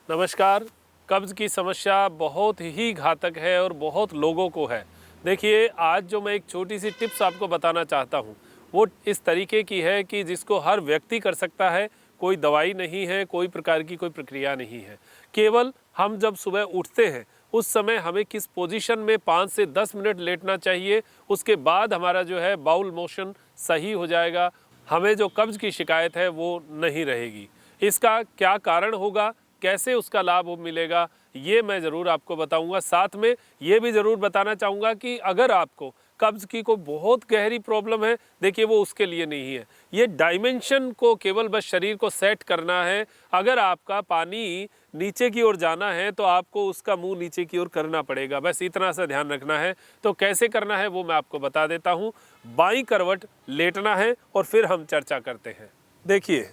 नमस्कार। कब्ज़ की समस्या बहुत ही घातक है और बहुत लोगों को है। देखिए, आज जो मैं एक छोटी सी टिप्स आपको बताना चाहता हूँ, वो इस तरीके की है कि जिसको हर व्यक्ति कर सकता है। कोई दवाई नहीं है, कोई प्रकार की कोई प्रक्रिया नहीं है। केवल हम जब सुबह उठते हैं, उस समय हमें किस पोजीशन में 5 से 10 मिनट लेटना चाहिए, उसके बाद हमारा जो है बाउल मोशन सही हो जाएगा। हमें जो कब्ज़ की शिकायत है, वो नहीं रहेगी। इसका क्या कारण होगा, कैसे उसका लाभ मिलेगा, ये मैं ज़रूर आपको बताऊंगा। साथ में ये भी ज़रूर बताना चाहूँगा कि अगर आपको कब्ज़ की कोई बहुत गहरी प्रॉब्लम है, देखिए वो उसके लिए नहीं है। ये डायमेंशन को केवल बस शरीर को सेट करना है। अगर आपका पानी नीचे की ओर जाना है तो आपको उसका मुंह नीचे की ओर करना पड़ेगा, बस इतना सा ध्यान रखना है। तो कैसे करना है वो मैं आपको बता देता हूँ। बाईं करवट लेटना है और फिर हम चर्चा करते हैं। देखिए,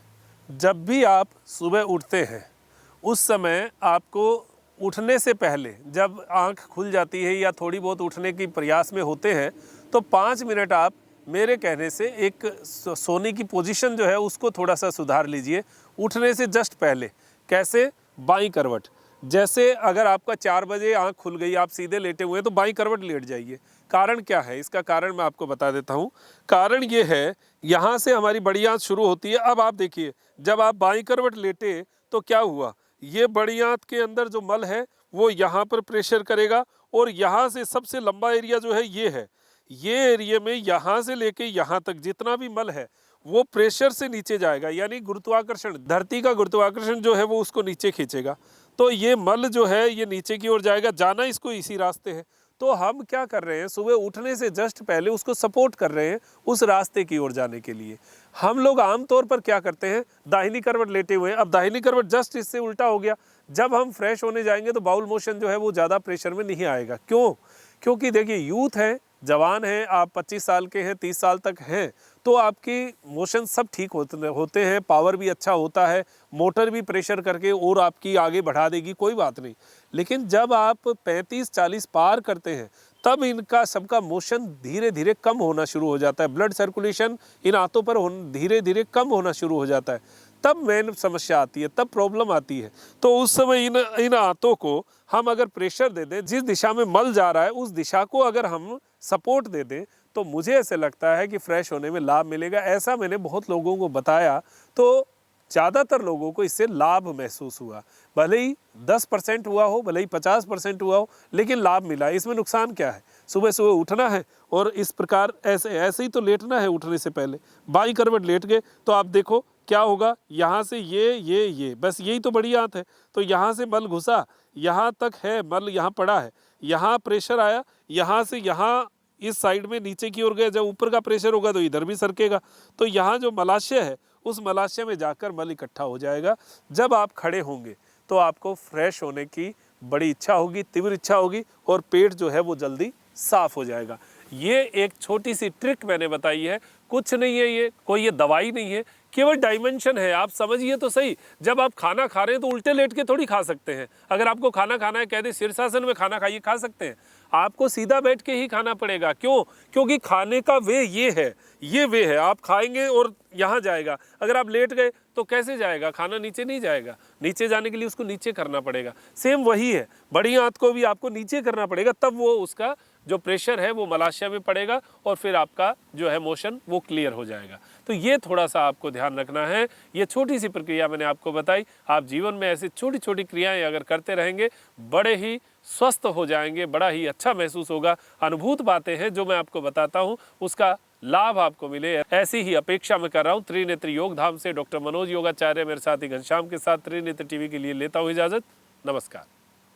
जब भी आप सुबह उठते हैं, उस समय आपको उठने से पहले जब आंख खुल जाती है या थोड़ी बहुत उठने की प्रयास में होते हैं, तो 5 मिनट आप मेरे कहने से एक सोने की पोजीशन जो है उसको थोड़ा सा सुधार लीजिए उठने से जस्ट पहले। कैसे? बाईं करवट। जैसे अगर आपका 4 बजे आंख खुल गई, आप सीधे लेटे हुए हैं, तो बाईं करवट लेट जाइए। कारण क्या है? इसका कारण मैं आपको बता देता हूँ। कारण ये है, यहाँ से हमारी बड़ी आंत शुरू होती है। अब आप देखिए, जब आप बाईं करवट लेटे तो क्या हुआ, ये बड़ी आंत के अंदर जो मल है वो यहाँ पर प्रेशर करेगा और यहाँ से सबसे लंबा एरिया जो है ये है। ये एरिया में यहाँ से लेके यहाँ तक जितना भी मल है वो प्रेशर से नीचे जाएगा, यानी गुरुत्वाकर्षण, धरती का गुरुत्वाकर्षण जो है वो उसको नीचे खींचेगा। तो ये मल जो है ये नीचे की ओर जाएगा, जाना इसको इसी रास्ते है। तो हम क्या कर रहे हैं, सुबह उठने से जस्ट पहले उसको सपोर्ट कर रहे हैं उस रास्ते की ओर जाने के लिए। हम लोग आमतौर पर क्या करते हैं, दाहिनी करवट लेटे हुए हैं। अब दाहिनी करवट जस्ट इससे उल्टा हो गया। जब हम फ्रेश होने जाएंगे तो बाउल मोशन जो है वो ज़्यादा प्रेशर में नहीं आएगा। क्यों? क्योंकि देखिए, यूथ है, जवान हैं, आप 25 साल के हैं, 30 साल तक हैं, तो आपकी मोशन सब ठीक होते हैं, पावर भी अच्छा होता है, मोटर भी प्रेशर करके और आपकी आगे बढ़ा देगी, कोई बात नहीं। लेकिन जब आप 35-40 पार करते हैं, तब इनका सबका मोशन धीरे धीरे कम होना शुरू हो जाता है। ब्लड सर्कुलेशन इन आंतों पर धीरे धीरे कम होना शुरू हो जाता है। तब मेन समस्या आती है, तब प्रॉब्लम आती है। तो उस समय इन आंतों को हम अगर प्रेशर दे दें, जिस दिशा में मल जा रहा है उस दिशा को अगर हम सपोर्ट दे दें, तो मुझे ऐसे लगता है कि फ्रेश होने में लाभ मिलेगा। ऐसा मैंने बहुत लोगों को बताया, तो ज़्यादातर लोगों को इससे लाभ महसूस हुआ। भले ही 10% हुआ हो, भले ही 50% हुआ हो, लेकिन लाभ मिला। इसमें नुकसान क्या है? सुबह सुबह उठना है और इस प्रकार ऐसे ही तो लेटना है। उठने से पहले बाईं करवट लेट गए तो आप देखो क्या होगा, यहाँ से ये बस यही तो बड़ी आंत है। तो यहाँ से मल घुसा, यहाँ तक है मल, यहाँ पड़ा है, यहाँ प्रेशर आया, यहाँ से यहाँ इस साइड में नीचे की ओर गया। जब ऊपर का प्रेशर होगा तो इधर भी सरकेगा। तो यहाँ जो मलाशय है उस मलाशय में जाकर मल इकट्ठा हो जाएगा। जब आप खड़े होंगे तो आपको फ्रेश होने की बड़ी इच्छा होगी, तीव्र इच्छा होगी, और पेट जो है वो जल्दी साफ हो जाएगा। ये एक छोटी सी ट्रिक मैंने बताई है, कुछ नहीं है, ये कोई दवाई नहीं है, केवल डायमेंशन है। आप समझिए तो सही, जब आप खाना खा रहे हैं तो उल्टे लेट के थोड़ी खा सकते हैं। अगर आपको खाना खाना है, कह दे शीर्षासन में खाना खाइए, खा सकते हैं। आपको सीधा बैठ के ही खाना पड़ेगा। क्यों? क्योंकि खाने का वे ये है, ये वे है। आप खाएंगे और यहाँ जाएगा। अगर आप लेट गए तो कैसे जाएगा? खाना नीचे नहीं जाएगा। नीचे जाने के लिए उसको नीचे करना पड़ेगा। सेम वही है, बड़ी आंत को भी आपको नीचे करना पड़ेगा, तब वो उसका जो प्रेशर है वो मलाशय में पड़ेगा और फिर आपका जो है मोशन वो क्लियर हो जाएगा। तो ये थोड़ा सा आपको ध्यान रखना है। ये छोटी सी प्रक्रिया मैंने आपको बताई। आप जीवन में ऐसी छोटी छोटी क्रियाएं अगर करते रहेंगे, बड़े ही स्वस्थ हो जाएंगे, बड़ा ही अच्छा महसूस होगा। अनुभूत बातें हैं जो मैं आपको बताता हूँ, उसका लाभ आपको मिले, ऐसी ही अपेक्षा मैं कर रहा हूँ। त्रिनेत्र योग धाम से डॉक्टर मनोज योगाचार्य मेरे साथी घनश्याम के साथ त्रिनेत्र टीवी के लिए लेता हूँ इजाज़त। नमस्कार।